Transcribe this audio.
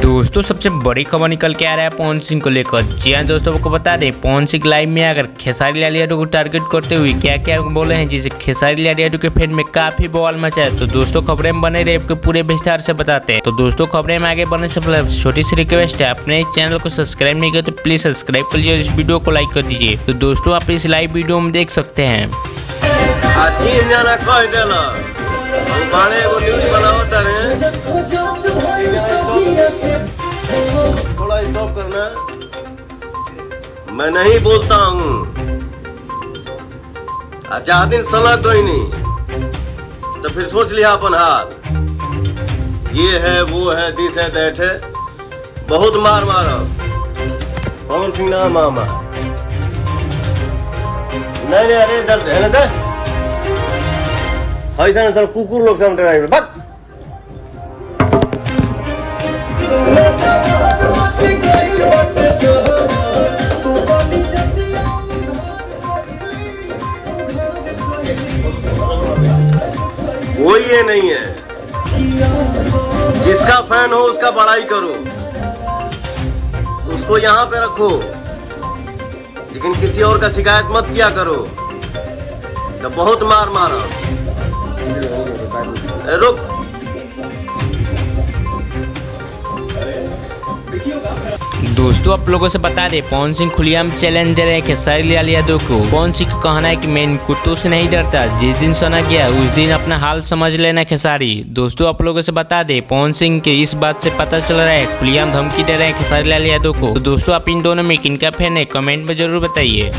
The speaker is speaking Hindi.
दोस्तों सबसे बड़ी खबर निकल के आ रहा है पवन सिंह को लेकर। जी हाँ दोस्तों, आपको बता दें पवन सिंह लाइव में आकर खेसारी लाल यादव को टारगेट करते हुए क्या क्या बोले हैं, जिसे खेसारी लाल यादव के फैन में काफी बवाल मचा है। तो दोस्तों खबरें में बने रहे, आपको पूरे विस्तार से बताते हैं। तो दोस्तों खबरें में आगे बढ़ने से पहले छोटी सी रिक्वेस्ट है, अपने चैनल को सब्सक्राइब नहीं किया तो प्लीज सब्सक्राइब कर लीजिए और इस वीडियो को लाइक कर दीजिए। तो दोस्तों आप इस लाइव वीडियो में देख सकते हैं। थोड़ा स्टॉप करना, मैं नहीं बोलता हूँ। अच्छा दिन सला कोई नहीं तो फिर सोच लिया अपन हाथ, ये है वो है दिस है दैट है, बहुत मार मारो। पवन सिंह ना मामा नहीं नहीं, अरे दर्द है ना, ऐसा सर कुकुर लोग समझ रहे हैं। बस वो ये नहीं है, जिसका फैन हो उसका बड़ाई करो, उसको यहाँ पे रखो, लेकिन किसी और का शिकायत मत किया करो। तो बहुत मार मारा। रुक, दोस्तों आप लोगों से बता दें पवन सिंह खुलेआम चैलेंज दे रहे हैं खेसारी लाल यादव को। पवन सिंह का कहना है कि मैं इन कुत्तों से नहीं डरता, जिस दिन सना गया उस दिन अपना हाल समझ लेना खेसारी। दोस्तों आप लोगों से बता दें पवन सिंह के इस बात से पता चल रहा है खुलेआम धमकी दे रहे हैं खेसारी लाल यादव को। तो दोस्तों आप इन दोनों में किनका फैन है, कमेंट में जरूर बताइए।